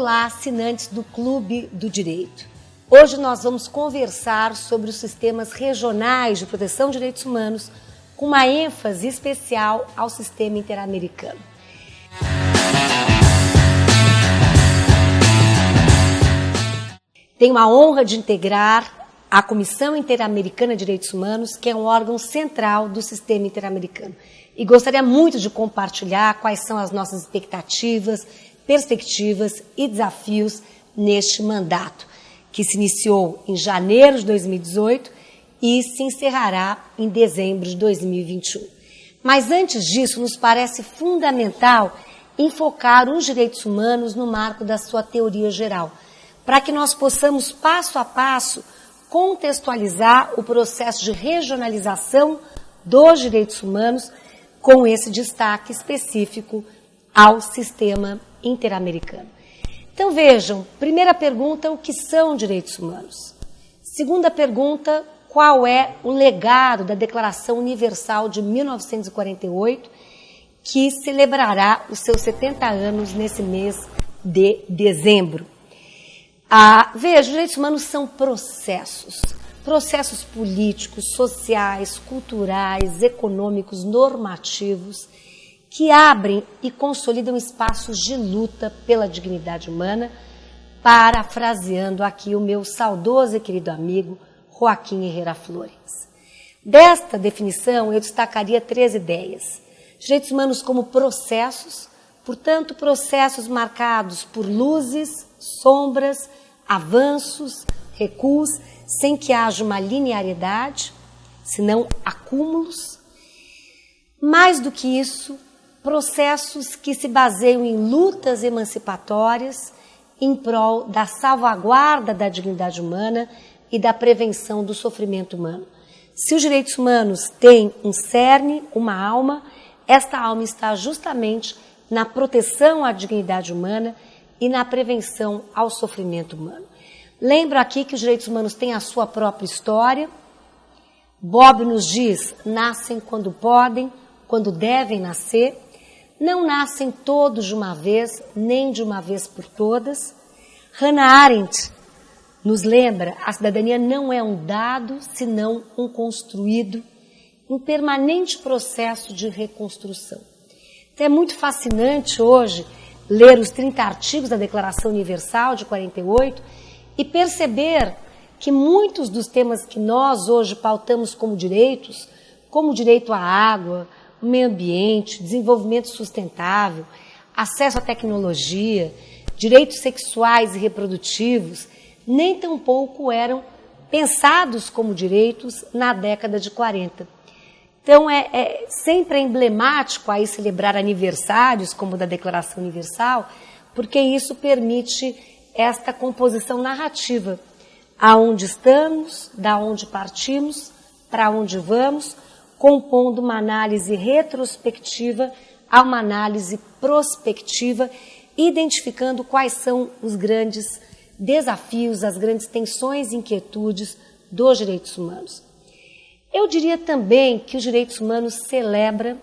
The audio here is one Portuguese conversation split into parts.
Olá, assinantes do Clube do Direito. Hoje nós vamos conversar sobre os sistemas regionais de proteção de direitos humanos, com uma ênfase especial ao sistema interamericano. Tenho a honra de integrar a Comissão Interamericana de Direitos Humanos, que é um órgão central do sistema interamericano. E gostaria muito de compartilhar quais são as nossas expectativas, perspectivas e desafios neste mandato, que se iniciou em janeiro de 2018 e se encerrará em dezembro de 2021. Mas antes disso, nos parece fundamental enfocar os direitos humanos no marco da sua teoria geral, para que nós possamos, passo a passo, contextualizar o processo de regionalização dos direitos humanos com esse destaque específico ao sistema interamericano. Então vejam, primeira pergunta, o que são direitos humanos? Segunda pergunta, qual é o legado da Declaração Universal de 1948, que celebrará os seus 70 anos nesse mês de dezembro? Veja, os direitos humanos são processos políticos, sociais, culturais, econômicos, normativos, que abrem e consolidam espaços de luta pela dignidade humana, parafraseando aqui o meu saudoso e querido amigo Joaquim Herrera Flores. Desta definição, eu destacaria 3 ideias. Direitos humanos como processos, portanto, processos marcados por luzes, sombras, avanços, recuos, sem que haja uma linearidade, senão acúmulos. Mais do que isso, processos que se baseiam em lutas emancipatórias em prol da salvaguarda da dignidade humana e da prevenção do sofrimento humano. Se os direitos humanos têm um cerne, uma alma, esta alma está justamente na proteção à dignidade humana e na prevenção ao sofrimento humano. Lembro aqui que os direitos humanos têm a sua própria história. Bob nos diz, nascem quando podem, quando devem nascer. Não nascem todos de uma vez, nem de uma vez por todas. Hannah Arendt nos lembra, a cidadania não é um dado, senão um construído, em permanente processo de reconstrução. Então é muito fascinante hoje ler os 30 artigos da Declaração Universal de 48 e perceber que muitos dos temas que nós hoje pautamos como direitos, como o direito à água, o meio ambiente, desenvolvimento sustentável, acesso à tecnologia, direitos sexuais e reprodutivos, nem tampouco eram pensados como direitos na década de 40. Então, sempre emblemático aí celebrar aniversários, como o da Declaração Universal, porque isso permite esta composição narrativa, aonde estamos, da onde partimos, para onde vamos, compondo uma análise retrospectiva a uma análise prospectiva, identificando quais são os grandes desafios, as grandes tensões e inquietudes dos direitos humanos. Eu diria também que os direitos humanos celebram,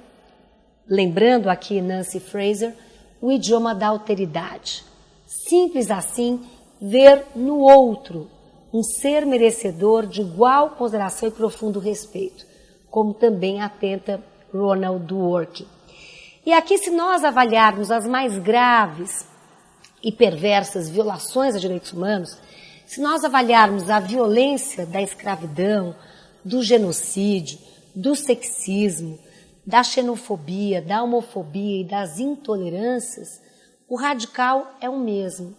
lembrando aqui Nancy Fraser, o idioma da alteridade. Simples assim, ver no outro um ser merecedor de igual consideração e profundo respeito, como também atenta Ronald Dworkin. E aqui, se nós avaliarmos as mais graves e perversas violações a direitos humanos, se nós avaliarmos a violência da escravidão, do genocídio, do sexismo, da xenofobia, da homofobia e das intolerâncias, o radical é o mesmo,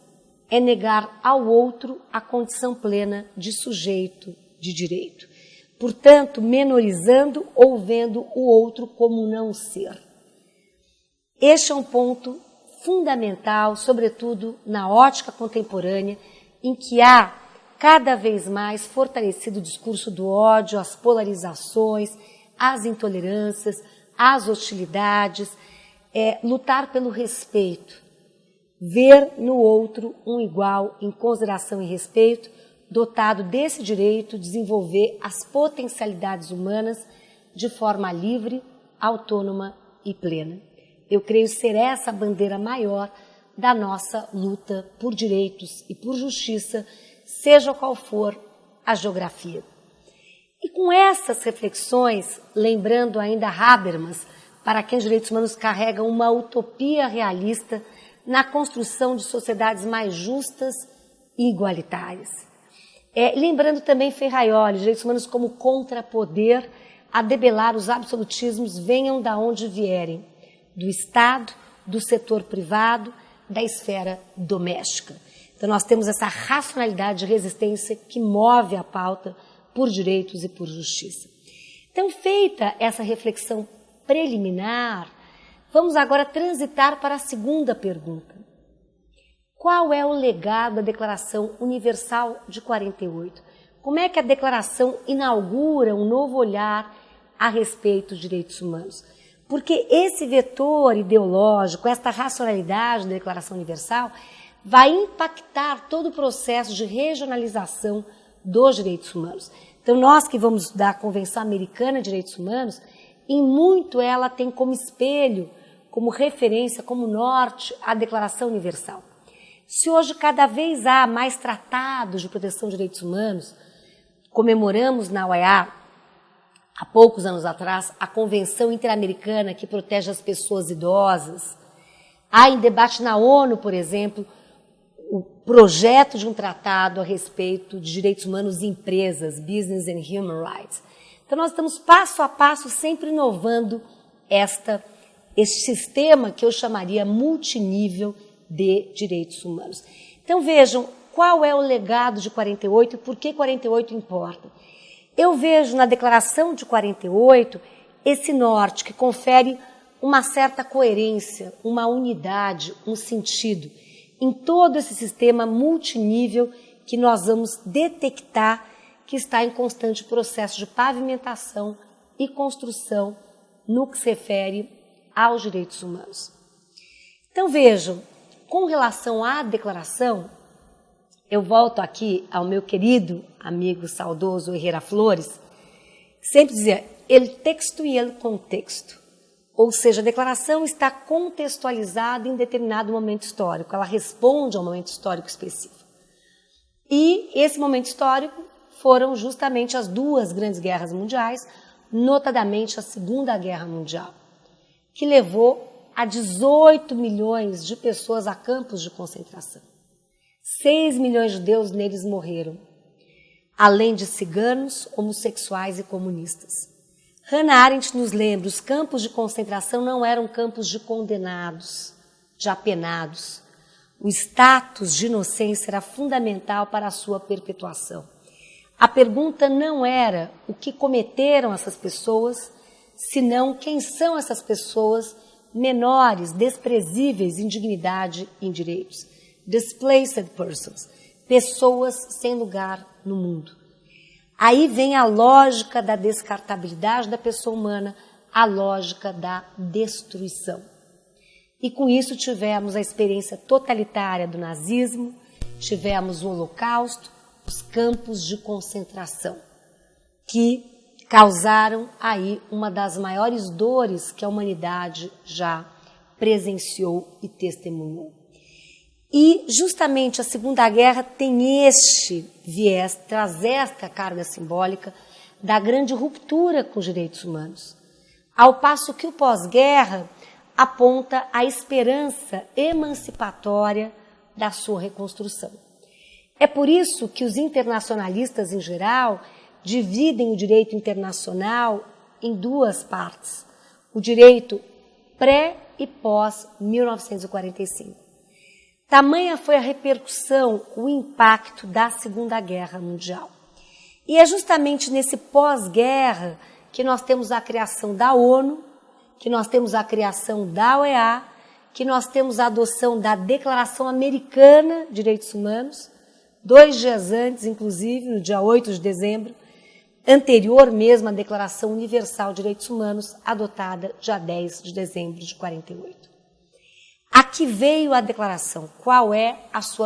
é negar ao outro a condição plena de sujeito de direito. Portanto, menorizando ou vendo o outro como não ser. Este é um ponto fundamental, sobretudo na ótica contemporânea, em que há cada vez mais fortalecido o discurso do ódio, as polarizações, as intolerâncias, as hostilidades, lutar pelo respeito, ver no outro um igual em consideração e respeito, dotado desse direito, desenvolver as potencialidades humanas de forma livre, autônoma e plena. Eu creio ser essa a bandeira maior da nossa luta por direitos e por justiça, seja qual for a geografia. E com essas reflexões, lembrando ainda Habermas, para quem os direitos humanos carregam uma utopia realista na construção de sociedades mais justas e igualitárias. Lembrando também Ferraioli, direitos humanos como contrapoder a debelar os absolutismos, venham da onde vierem, do Estado, do setor privado, da esfera doméstica. Então nós temos essa racionalidade de resistência que move a pauta por direitos e por justiça. Então, feita essa reflexão preliminar, vamos agora transitar para a segunda pergunta. Qual é o legado da Declaração Universal de 48? Como é que a Declaração inaugura um novo olhar a respeito dos direitos humanos? Porque esse vetor ideológico, esta racionalidade da Declaração Universal, vai impactar todo o processo de regionalização dos direitos humanos. Então, nós que vamos estudar a Convenção Americana de Direitos Humanos, em muito ela tem como espelho, como referência, como norte, a Declaração Universal. Se hoje cada vez há mais tratados de proteção de direitos humanos, comemoramos na OEA, há poucos anos atrás, a Convenção Interamericana que protege as pessoas idosas. Há em debate na ONU, por exemplo, o projeto de um tratado a respeito de direitos humanos em empresas, Business and Human Rights. Então, nós estamos passo a passo sempre inovando este sistema que eu chamaria multinível de direitos humanos. Então, vejam qual é o legado de 48 e por que 48 importa. Eu vejo na Declaração de 48 esse norte que confere uma certa coerência, uma unidade, um sentido em todo esse sistema multinível que nós vamos detectar que está em constante processo de pavimentação e construção no que se refere aos direitos humanos. Então vejam, com relação à declaração, eu volto aqui ao meu querido amigo saudoso Herrera Flores, sempre dizia, el texto e el contexto. Ou seja, a declaração está contextualizada em determinado momento histórico, ela responde a um momento histórico específico. E esse momento histórico foram justamente as duas grandes guerras mundiais, notadamente a Segunda Guerra Mundial, que levou a 18 milhões de pessoas a campos de concentração. 6 milhões de judeus neles morreram, além de ciganos, homossexuais e comunistas. Hannah Arendt nos lembra, os campos de concentração não eram campos de condenados, de apenados. O status de inocência era fundamental para a sua perpetuação. A pergunta não era o que cometeram essas pessoas, senão quem são essas pessoas menores, desprezíveis em dignidade e em direitos. Displaced persons, pessoas sem lugar no mundo. Aí vem a lógica da descartabilidade da pessoa humana, a lógica da destruição. E com isso tivemos a experiência totalitária do nazismo, tivemos o Holocausto, os campos de concentração, que causaram aí uma das maiores dores que a humanidade já presenciou e testemunhou. E justamente a Segunda Guerra tem este viés, traz esta carga simbólica da grande ruptura com os direitos humanos, ao passo que o pós-guerra aponta a esperança emancipatória da sua reconstrução. É por isso que os internacionalistas, em geral, dividem o direito internacional em duas partes, o direito pré- e pós-1945. Tamanha foi a repercussão, o impacto da Segunda Guerra Mundial. E é justamente nesse pós-guerra que nós temos a criação da ONU, que nós temos a criação da OEA, que nós temos a adoção da Declaração Americana de Direitos Humanos, 2 dias antes, inclusive, no dia 8 de dezembro, anterior mesmo à Declaração Universal de Direitos Humanos, adotada dia 10 de dezembro de 48. Aqui veio a declaração. Qual é a sua